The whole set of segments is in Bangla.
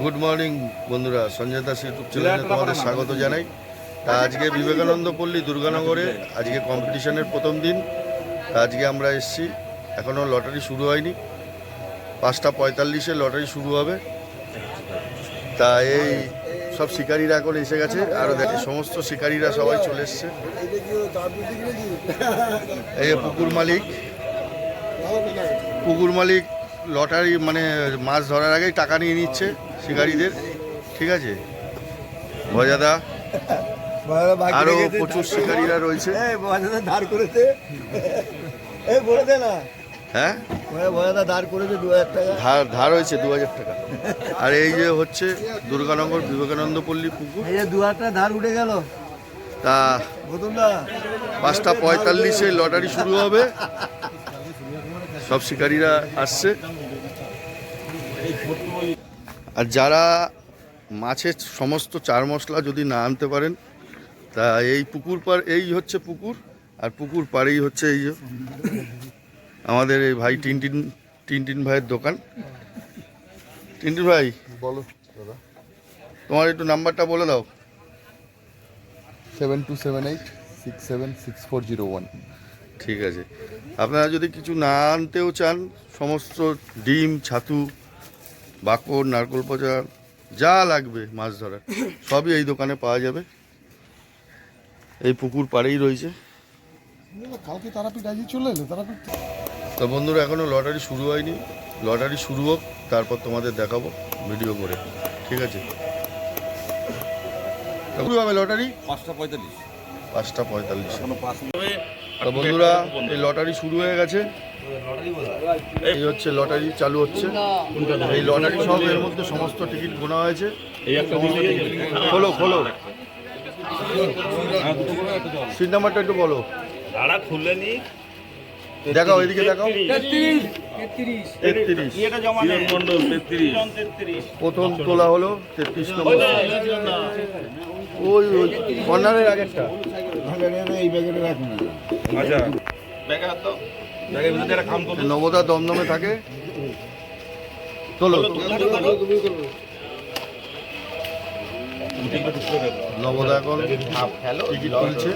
গুড মর্নিং বন্ধুরা, সঞ্জয় দাস ইউটিউব চ্যানেলে তোমাদের স্বাগত জানাই। তা আজকে বিবেকানন্দ পল্লী দুর্গানগরে আজকে কম্পিটিশনের প্রথম দিন। তা আজকে আমরা এসেছি, এখনও লটারি শুরু হয়নি। 5:45-এ লটারি শুরু হবে। তা এই সব শিকারীরা এখন এসে গেছে, আরও দেখে সমস্ত শিকারীরা সবাই চলে এসছে। এই পুকুর মালিক লটারি মানে মাছ ধরার আগেই টাকা নিয়ে নিচ্ছে শিকারীদের, ঠিক আছে। ভজাদা আরো প্রচুর শিকারীরা রয়েছে। হ্যাঁ, ধার হয়েছে 2000 টাকা। আর এই যে হচ্ছে দুর্গানগর বিবেকানন্দ পল্লী পুকুর, 2000 ধার উঠে গেল। তা 5:45-এ লটারি শুরু হবে। সব শিকারীরা আসছে। আর যারা মাছের সমস্ত চার মশলা যদি না আনতে পারেন, তা এই পুকুর পার, এই হচ্ছে পুকুর, আর পুকুর পাড়েই হচ্ছে এই যে আমাদের এই ভাই টিনটিন ভাইয়ের দোকান। টিনটিন ভাই, বলো দাদা। তোমার একটু নাম্বারটা বলে দাও। 7278676401। ঠিক আছে, আপনারা যদি কিছু না আনতেও চান, সমস্ত ডিম, ছাতু, বাকড়, নারকোল পচা যা লাগবে মাছ ধরার সবই এই দোকানে পাওয়া যাবে। এই পুকুর পাড়েই রয়েছে। কালকে তারাপীঠ আজই চলে এলো তারাপীঠ। তো বন্ধুরা, এখনও লটারি শুরু হয়নি। লটারি শুরু হোক, তারপর তোমাদের দেখাবো ভিডিও করে, ঠিক আছে। শুরু হবে লটারি 5:45। তো বন্ধুরা, এই লটারি শুরু হয়ে গেছে। এই হচ্ছে লটারি চালু হচ্ছে। এই লটারি সব এর মধ্যে সমস্ত টিকিট গোনা হয়েছে। খোলো সিট নাম্বারটা একটু বলো। দেখাও, এদিকে দেখাও। 33 প্রথম তোলা হলো। 33 নম্বর ওই কর্নারের আগেরটা। নবদা দমদমে থাকে। তোলো, নবদা এখন টিকিট তুলছে।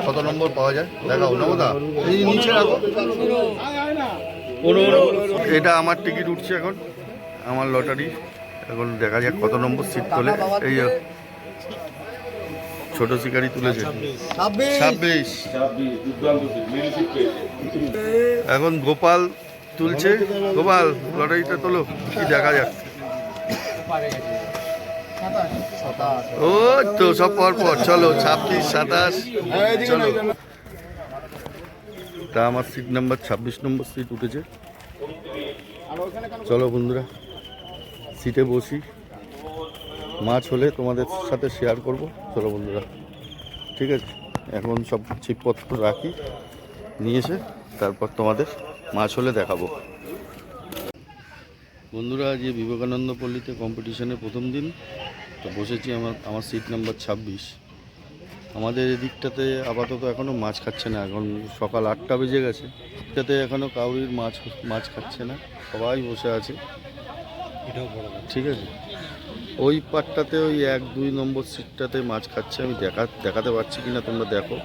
কত নম্বর পাওয়া যায় দেখাও নবদা। এই নিচে রাখো। এটা আমার টিকিট উঠছে এখন, আমার লটারি। এখন দেখা যাক কত নম্বর সিট তোলে। এই ছোট শিকারি তুলেছে 26। এখন গোপাল তুলছে। গোপাল, লটারিটা তোলো, কি দেখা যাক। ও তো সব পর চলো, 26, 27 চলো। তা আমার সিট নাম্বার 26 নম্বর সিট উঠেছে। চলো বন্ধুরা, সিটে বসি। মাছ হলে তোমাদের সাথে শেয়ার করব। চলো বন্ধুরা, ঠিক আছে। এখন সব ছিপপত্র রাখি, নিয়ে এসে তারপর তোমাদের মাছ হলে দেখাবো। বন্ধুরা, আজ বিবেকানন্দ পল্লীতে কম্পিটিশনের প্রথম দিন। তো বসেছি আমার সিট নাম্বার 26। আমাদের এদিকটাতে আপাতত এখনও মাছ খাচ্ছে না। এখন সকাল 8টা বেজে গেছে। এটাতে এখনও কাউরির মাছ খাচ্ছে না, সবাই বসে আছে, ঠিক আছে। ওই পাটটাতে ওই 1-2 নম্বর সিটটাতে মাছ খাচ্ছে। আমি দেখাতে পারছি কিনা তোমরা দেখো।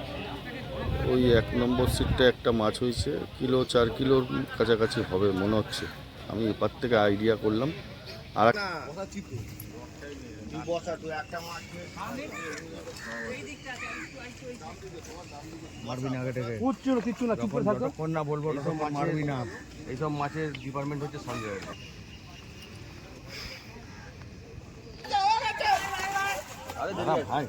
ওই 1 নম্বর সিটটা একটা মাছ হয়েছে, 4 কিলোর কাছাকাছি হবে মনে হচ্ছে। আমি এপার থেকে আইডিয়া করলাম। আর মারবি না, কিচ্ছু না, চুপ করে থাকো। না বলবো মারবি না। এইসব মাছের ডিপার্টমেন্ট হচ্ছে সঞ্জয়। ভাই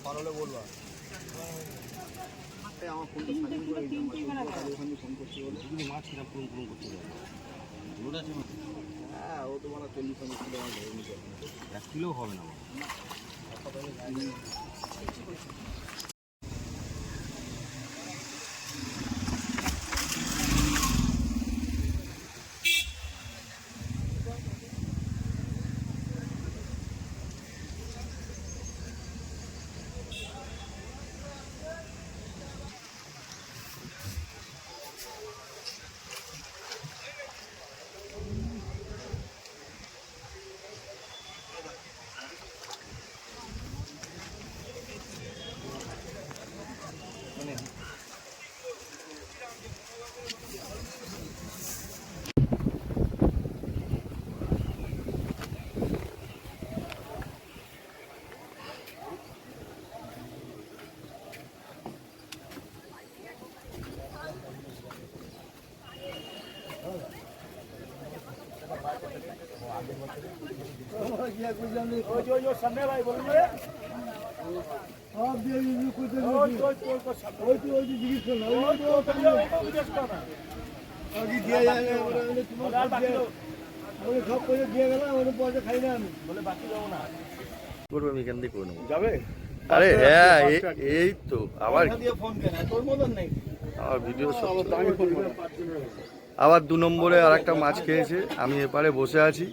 পারলে বলবা। আমার ফোনটা সাইলেন্ট করে দিলাম, ওখানে ফোন করছি বলে তুমি মাছ কিনা পুরো করতে যাবে। লোড আছে মাছ? হ্যাঁ, ও তো মানে 40-50 কিলো মাছ ধরে নিতে হবে, 1 কিলো হবে না। করবো আমি এখান থেকে করে নেবো। যাবে আরে হ্যাঁ, এই তো আবার ফোন কেন তোর মতন নেই আমার ভিডিও আবার 2 নম্বরে আর একটা মাছ খেয়েছে। আমি এপারে বসে আছি,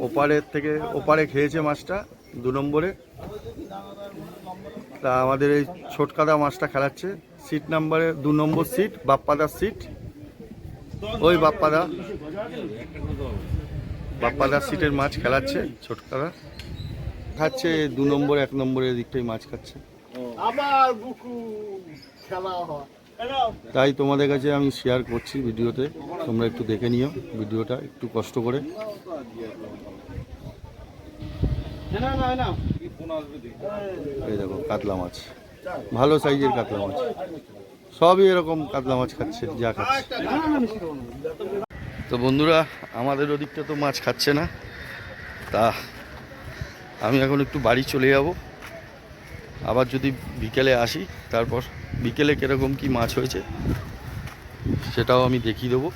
ওপারের থেকে ওপারে খেয়েছে মাছটা 2 নম্বরে। তা আমাদের এই ছোটকাদা মাছটা খেলাচ্ছে সিট নাম্বারে 2 নম্বর সিট, বাপ্পাদার সিট। ওই বাপ্পাদার সিটের মাছ খেলাচ্ছে ছোটকাদা, খাচ্ছে 2 নম্বরে 1 নম্বরের দিকটাই মাছ খাচ্ছে। আবার বুকু খেলা হয়। তাই তোমাদের কাছে আমি শেয়ার করছি ভিডিওতে, তোমরা একটু দেখে নিও ভিডিওটা একটু কষ্ট করে। এই দেখো কাতলা মাছ, ভালো সাইজের কাতলা মাছ, সবই এরকম কাতলা মাছ খাচ্ছে যা খাচ্ছে। তো বন্ধুরা, আমাদের ওদিকটা তো মাছ খাচ্ছে না, তা আমি এখন একটু বাড়ি চলে যাব। আবার যদি বিকেলে আসি, তারপর বিকেলে কীরকম কি মাছ হয়েছে সেটাও আমি দেখিয়ে দেবো।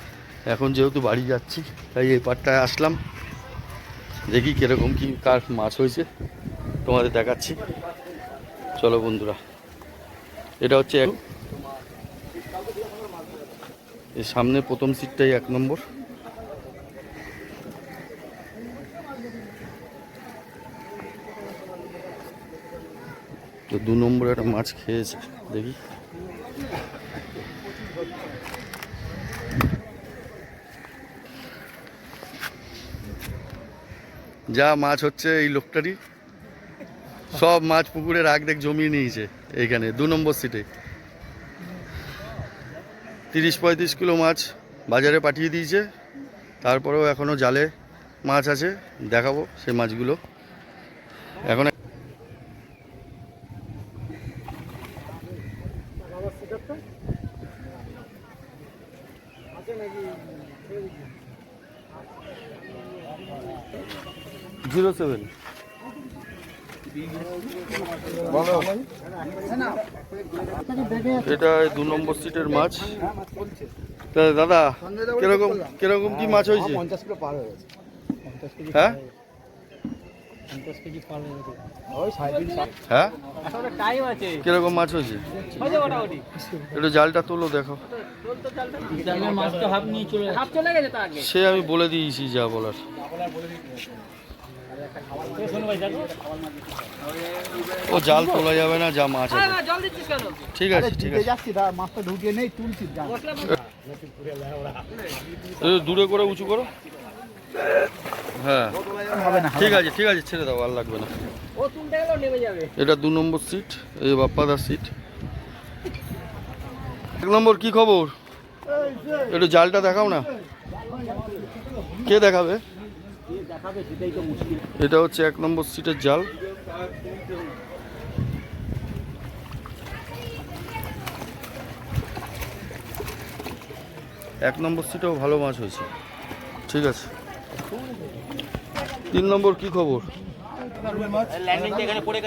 এখন যেহেতু বাড়ি যাচ্ছি তাই এই পাটটায় আসলাম, দেখি কীরকম কি কার মাছ হয়েছে তোমাদের দেখাচ্ছি। চলো বন্ধুরা, এটা হচ্ছে এর সামনে প্রথম সিটটাই 1 নম্বর। তো 2 নম্বরে একটা মাছ খেয়েছে, দেখি। যা মাছ হচ্ছে এই লোকটারই, সব মাছ পুকুরে রাখ দেখ জমিয়ে নিয়েছে এইখানে 2 নম্বর সিটে। 30-35 কিলো মাছ বাজারে পাঠিয়ে দিয়েছে, তারপরেও এখনও জালে মাছ আছে, দেখাবো সেই মাছগুলো এখন। জিরো 7 এটা 2 নম্বর সিটের মাছ। তা দাদা কিরকম কিরকম কি মাছ হয়েছে? 50 কিলো পার হয়ে গেছে। হ্যাঁ 50 কেজি পার হয়ে গেছে। ওই 3.5 হ্যাঁ, আসলে টাইম আছে। কিরকম মাছ হয়েছে? হয়েছে মোটামুটি। একটু জালটা তোলো দেখো। জালের মাছ তো হাফ চলে গেছে তা আগে। সে আমি বলে দিয়েছি যা বলার। শোনো ভাই দেখো। ও জাল তোলা যাবে না, যা মাছ আছে। জল দিচ্ছিস কেন? ঠিক আছে ঠিক আছে, যাচ্ছি দা মাছটা ঢুকিয়ে নেই, তুলছি যা। একটু দূরে করে উঁচু করো। হ্যাঁ ঠিক আছে ঠিক আছে, ছেড়ে দাও, আর লাগবে না। ও তুলতে গেলেও নেমে যাবে। এটা 2 নম্বর সিট, এই বাপ্পাদার সিট। 1 নম্বর কি খবর? একটু জালটা দেখাও না। কে দেখাবে? এটা হচ্ছে 1 নম্বর সিটের জাল। এক নম্বর সিটেও ভালো মাছ হয়েছে, ঠিক আছে। 3 নম্বর কি খবর?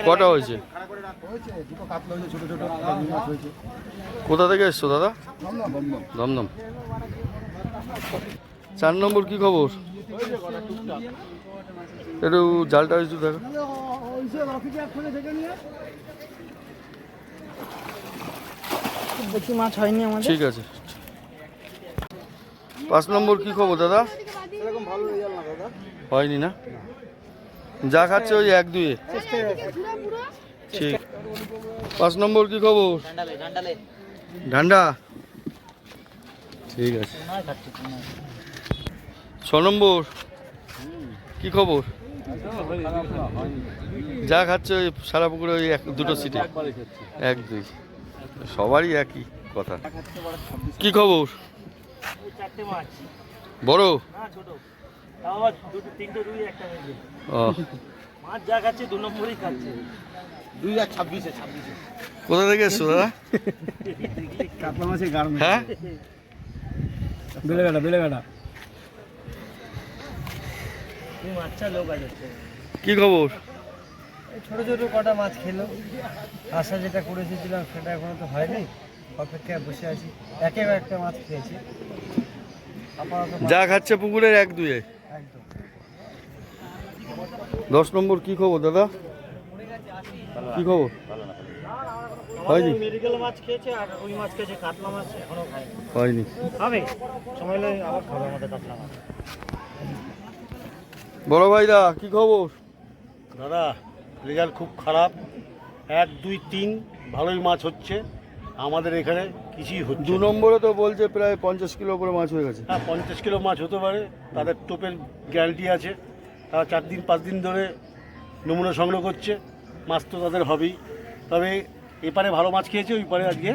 কটা হয়েছে? হয়েছে দুটো কাতলা হয়েছে, ছোট ছোট রুই মাছ হয়েছে। কোথা থেকে এসছো দাদা? দমদম। দমদম। 4 নম্বর কি খবর? একটু জালটা একটু দেখো। বেশি মাছ হয়নি আমাদের। ঠিক আছে। 5 নম্বর কি খবর দাদা? এরকম ভালো রেজাল্ট না দাদা। হয়নি না? যা খাচ্ছে ওই 1-2 এ। ঠিক। 5 নম্বর কি খবর? ঠান্ডা। ঠিক আছে। 6 নম্বর কি খবর? যা খাচ্ছে ওই সারা পুকুরে ওই 2টো সিটে 1-2। সবারই একই কথা। কি খবর? 4টে মাছ। বড়? না ছোট। তাও আবার 2-3টে রুই একটা মেঘে। ও, মাছ যা খাচ্ছে 2 নম্বরই খাচ্ছে। 2026 কোথা থেকে এসছো দাদা? কাতলা মাছের গাড়। হ্যাঁ, বেলেঘাটা। তুই মাছটা লোক আছে। কি খবর? ছোট ছোট কটা মাছ খেলো। আশা যেটা করে এসেছিলাম সেটা এখনো তো হয়নি, অপেক্ষায় বসে আছি। একটা মাছ খেয়েছি আপাতত। যা খাচ্ছে পুকুরের 1-2 এ। একদম। 10 নম্বর কি খবর দাদা? কি খবর? হয়নি? মেডিকেল মাছ খেয়েছে আর ওই মাছ খেয়েছে, কাতলা মাছ এখনো খায়নি। হয়নি। খাবে সময় হলে আবার খাবে আমাদের কাতলা মাছ। বড় ভাইরা কি খবর? দাদা রেজাল্ট খুব খারাপ। 1, 2, 3 ভালোই মাছ হচ্ছে, আমাদের এখানে কিছুই হচ্ছে 2 না। নম্বরে তো বলছে প্রায় 50 কিলো করে মাছ হয়ে গেছে। হ্যাঁ 50 কিলো মাছ হতে পারে, তাদের টোপের গ্যারান্টি আছে। তারা 4 দিন 5 দিন ধরে নমুনা সংগ্রহ করছে, মাছ তো তাদের হবেই। তবে এপারে ভালো মাছ খেয়েছে, ওই পারে আজকে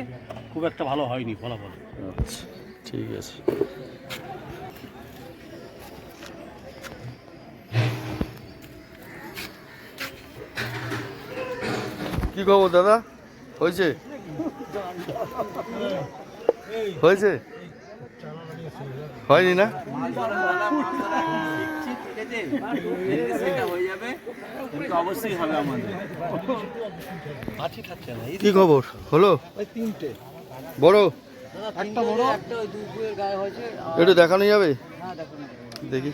খুব একটা ভালো হয়নি ফলাফল। আচ্ছা, ঠিক আছে। কি খবর দাদা? হয়েছে? হয়েছে? হয়নি না? অবশ্যই হবে আমাদের। মাছই খাচ্ছে না। কি খবর? হলো? ওই 3টে। বড়? একটা বড়। একটু দেখানো যাবে? দেখি।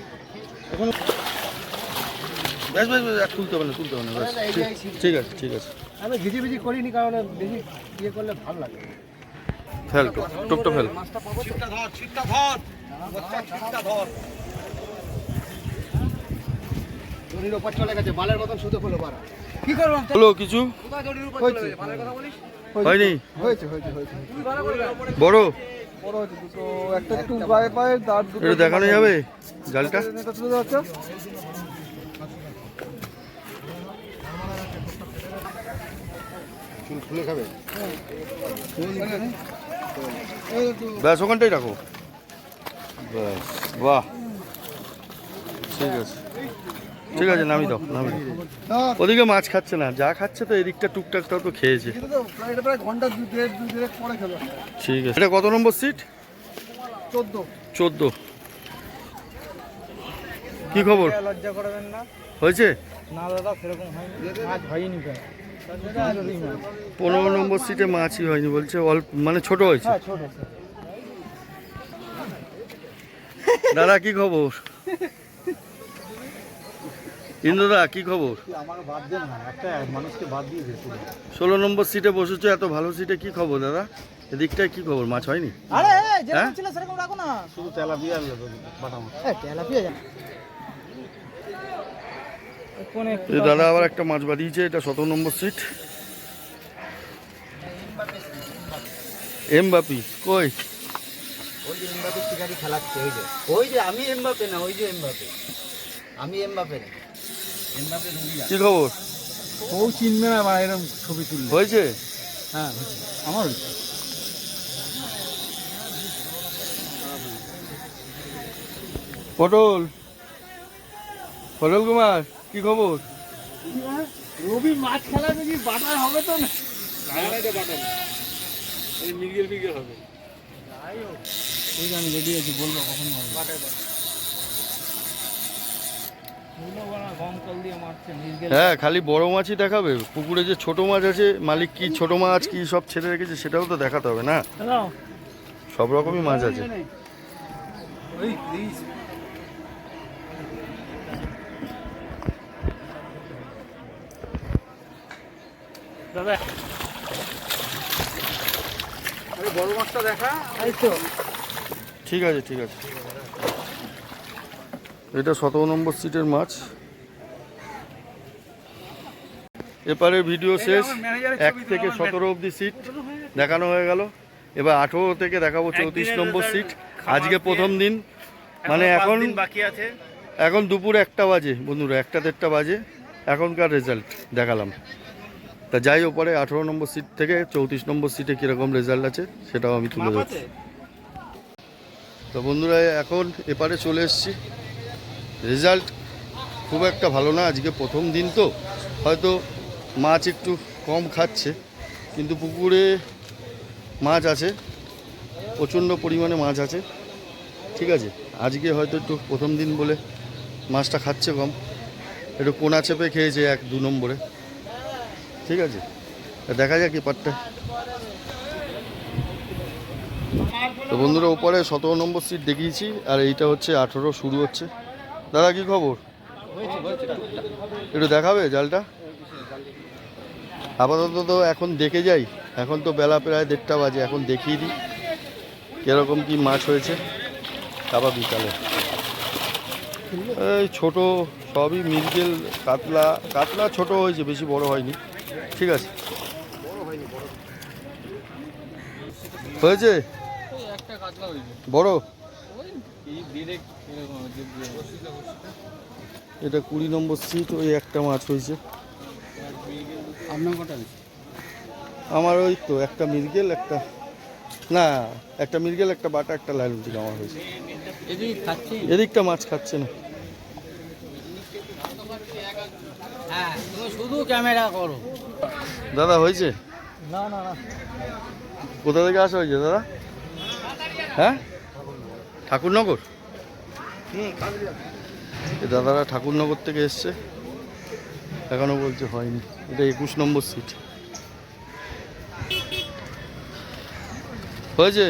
বেশ বেশ বেশ, আর তুলতে হবে না, তুলতে হবে না, বেশ। ঠিক আছে, ঠিক আছে। আমি ঘিজিবিজি করিনি, কারণ বেশি ইয়ে করলে ভালো লাগে। ফেল, টুকটা ফেল। দড়ির ওপর চলে গেছে, বালের মতন শুধু হলো বাড়া। কি করবো? হলো কিছু? হয়নি? হয়েছে। বড়? বড় হয়েছে দুটো, একটা একটু গায়ে পায়ে, তার দুটো একটু দেখানো যাবে জালটা? নেতা তুলে যাচ্ছে। খুলে খাবে। ব্যাস ওখানটাই রাখো। ব্যাস, বাহ, ঠিক আছে, ঠিক আছে, নামি দাও, নামি দাও। ওদিকে মাছ খাচ্ছে না, যা খাচ্ছে তো এদিকটা টুকটাকটাও তো খেয়েছে। এটা প্রায় ঘন্টা 2.5 পরে খেলো। ঠিক আছে। এটা কত নম্বর সিট? 14। 14। কি খবর? লজ্জা করবেন না। হয়েছে? না দাদা সেরকম হয়নি, মাছ হয়নি কেন? 15 নম্বর সিটে মাছই হয়নি বলছে, অল্প মানে ছোট হয়েছে। হ্যাঁ ছোট। দাদা কি খবর? ইন্দ্রদা কি খবর? আমাকে বাদ দেন না, একটা মানুষকে বাদ দিয়ে দিয়েছে। 16 নম্বর সিটে বসেছো, এত ভালো সিটে, কি খবর দাদা? এদিকটায় কি খবর? মাছ হয়নি? আরে হ্যাঁ? যেরকম ছিল সেরকম রাখো না, শুধু তেলাপিয়া বাটা মাছ। তেলাপিয়া যা কোনে। এই দাদা আবার একটা মাছ বাড়িয়েছে, এটা 17 নম্বর সিট। এমবাপি কই? ওই যে এমবাপে টিকারি খেলাচ্ছে, ওই যে আমি এমবাপে না, ওই যে এমবাপে, আমি এমবাপে না, এমবাপে রুবিয়া। কি খবর? ও চিনবে না বা এরকম ছবি তুললে। হয়েছে? হ্যাঁ আমার পটল, পটল কুমার কি খবর? রবি মাছ খেলা দেখি বাটার হবে তো না। আমি রেডি আছি, বলবো কখন হবে। গম কল দিয়ে মারছে মির্গেল। হ্যাঁ, খালি বড় মাছই দেখাবে? পুকুরে যে ছোট মাছ আছে, মালিক কি ছোট মাছ কি সব ছেড়ে রেখেছে সেটাও তো দেখাতে হবে না? সব রকমই মাছ আছে। দাদা বড় মাছটা দেখা। এই তো ঠিক আছে, ঠিক আছে। এটা 17 নম্বর সিটের মাছ। এপারে ভিডিও শেষ। 1 থেকে 17 অবধি সিট দেখানো হয়ে গেল। এবার 18 থেকে দেখাবো 34 নম্বর সিট। আজকে প্রথম দিন, মানে এখন বাকি আছে। এখন দুপুর 1টা বাজে বন্ধুরা, 1টা-1:30 বাজে। এখনকার রেজাল্ট দেখালাম। তা যাই ওপরে 18 নম্বর সিট থেকে 34 নম্বর সিটে কীরকম রেজাল্ট আছে সেটাও আমি তুলে ধরছি। তো বন্ধুরা এখন এপারে চলে এসেছি। রেজাল্ট খুব একটা ভালো না, আজকে প্রথম দিন তো হয়তো মাছ একটু কম খাচ্ছে, কিন্তু পুকুরে মাছ আছে, প্রচণ্ড পরিমাণে মাছ আছে। ঠিক আছে, আজকে হয়তো একটু প্রথম দিন বলে মাছটা খাচ্ছে কম, একটু কোনা চেপে খেয়েছে 1-2 নম্বরে। ঠিক আছে, দেখা যাক এপারটা। তো বন্ধুরা ওপরে 17 নম্বর সিট দেখিয়েছি, আর এইটা হচ্ছে 18 শুরু হচ্ছে। দাদা কি খবর? একটু দেখাবে জালটা? আপাতত তো এখন দেখে যাই, এখন তো বেলা প্রায় 1:30 বাজে, এখন দেখিয়ে দিই কীরকম কি মাছ হয়েছে। আবার বিকালে এই ছোট সবই মৃগেল, কাতলা। কাতলা ছোট হয়েছে, বেশি বড় হয়নি। ঠিক আছে, হয়েছে বড়। এটা 20 নম্বর সিট, ওই একটা মাছ হয়েছে। আমার ওই তো একটা মৃগেল, একটা না, একটা মৃগেল, একটা বাটা, একটা লাইলুটি আমার হয়েছে। এদিকটা মাছ খাচ্ছে না। হ্যাঁ, তুমি শুধু ক্যামেরা করো। দাদা হয়েছে? না না না, কোথা থেকে আসা হয়েছে দাদা? হ্যাঁ, ঠাকুরনগর। এই দাদারা ঠাকুরনগর থেকে এসছে, এখনো বলছে হয়নি। এটা 21 নম্বর সিট। হয়েছে?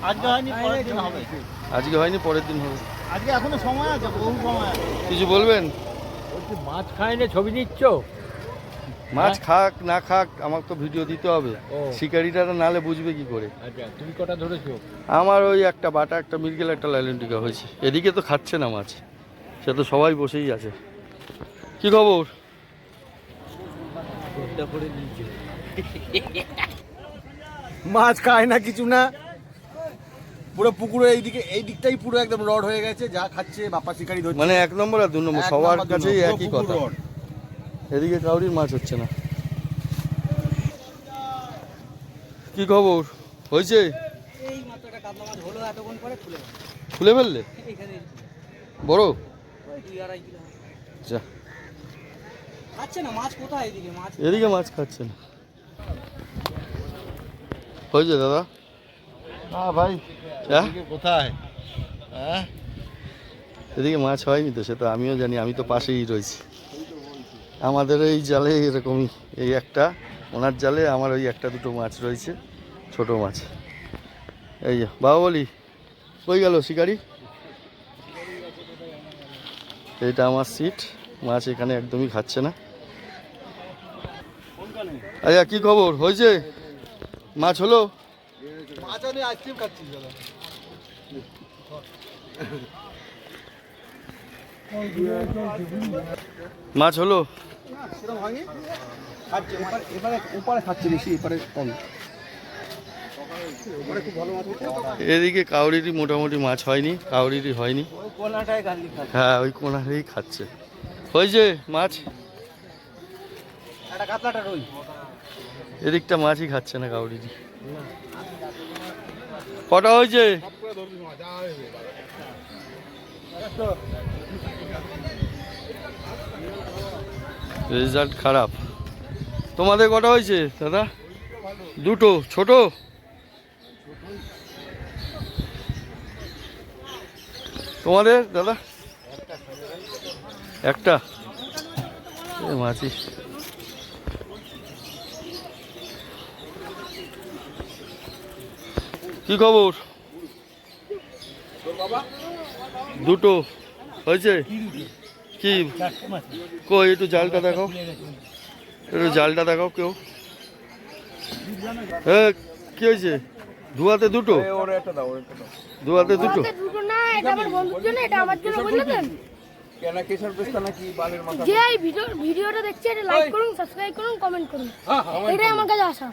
আজকে হয়নি, পরের দিন হবে। আজকে হয়নি, পরের দিন হবে। আজকে এখনো সময় আছে, বহু সময় আছে। কিছু বলবেন? মাছ খাইলে ছবি নিচ্ছ? মাছ খাক না খাক, আমার তো ভিডিও দিতে হবে। শিকারিটা নালে বুঝবে কি করে? আচ্ছা, তুমি কটা ধরেছো? আমার ওই একটা বাটা, একটা মৃগেল, একটা লাইলেন্টিকা হয়েছে। এদিকে তো খাচ্ছে না মাছ, সে তো সবাই বসেই আছে। কি খবর? মাছ খায় না, কিছু না, পুরো পুকুরে এই দিকটাই পুরো একদম রড হয়ে গেছে। যা খাচ্ছে বাপ্পা শিকারি ধরছে। মানে 1 নম্বর আর 2 নম্বর 1 সবার নম্বর, 2 কাছেই নম্বর, একই পুরো কথা। রড। এদিকে কাউরির মাছ হচ্ছে না। কি খবর? হয়েছে? এই মাত্র একটা কাতলা মাছ হলো, এতক্ষণ পরে খুলে গেল। খুলে ফেললে? এখানে বড়? ওই 2-2.5 কিলো যা, খাচ্ছে না মাছ। কোথায় এদিকে মাছ? এদিকে মাছ খাচ্ছে না। হয়েছে দাদা? হ্যাঁ ভাই, হ্যাঁ, কোথায়? হ্যাঁ, এদিকে মাছ হয়নি তো, সে তো আমিও জানি, আমি তো পাশেই রয়েছি। আমাদের এই জালে এরকমই, এই একটা, ওনার জালে আমার ওই 1-2 মাছ রয়েছে, ছোট মাছ। এই যে বাবা বলি, কই গেল শিকারি? এইটা আমার সিট, মাছ এখানে একদমই খাচ্ছে না। আচ্ছা, কি খবর? হয়েছে? মাছ হলো? মাছ আমি আইসক্রিম খাচ্ছি দাদা। মাছ হলো? সেরকম হয়নি, খাচ্ছে এবারে ওপারে খাচ্ছে বেশি, এপারে কম। ওপারে খুব ভালো মাছ হচ্ছে। এদিকে কাউরিরই মোটামুটি মাছ হয়নি, কাউরিরই হয়নি। ওই কোনাটায় গালি খাচ্ছে। হ্যাঁ, ওই কোনারেই খাচ্ছে। হয়েছে মাছ? একটা কাতলাটা রই। এদিকটা মাছই খাচ্ছে না কাউরিরই। কটা হয়েছে? রেজাল্ট খারাপ। তোমাদের কটা হয়েছে দাদা? 2টো ছোট। তোমাদের দাদা? একটা এ মাছি। কি খবর? দুটো হয়েছে কি? কই একটু জালটা দেখাও, একটু জালটা দেখাও কেউ। কি হয়েছে? দুয়াতে দুটো, দুয়াতে দুটো। দুটো না, এটা আমার বন্ধুর জন্য, এটা আমার জন্য, বুঝলেন? যে এই ভিডিওটা দেখছে এটা লাইক করুন, সাবস্ক্রাইব করুন, কমেন্ট করুন, এটাই আমার কাছে আসা।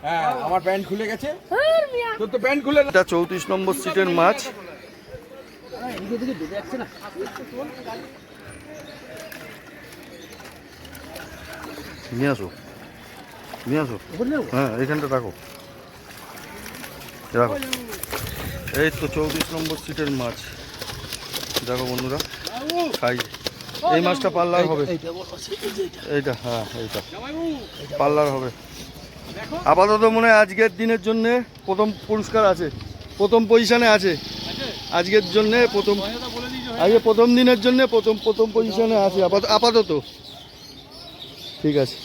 আমার প্যান্ট খুলে গেছে, হ্যাঁ, মিয়া। তোর তো প্যান্ট খুলে এটা 34 নম্বর সিটের মাছ। নিয়ে আসো, নিয়ে আসো। হ্যাঁ এইখানটা রাখো, রাখো। এই তো 34 নম্বর সিটের মাছ। দেখো বন্ধুরা, খাই। এই মাছটা পাল্লার হবে, এইটা, হ্যাঁ এইটা পাল্লার হবে। আপাতত মনে হয় আজকের দিনের জন্য প্রথম পুরস্কার আছে, প্রথম পজিশনে আছে আজকের জন্য। আজকে প্রথম দিনের জন্য প্রথম পজিশনে আছে আপাতত। ঠিক আছে।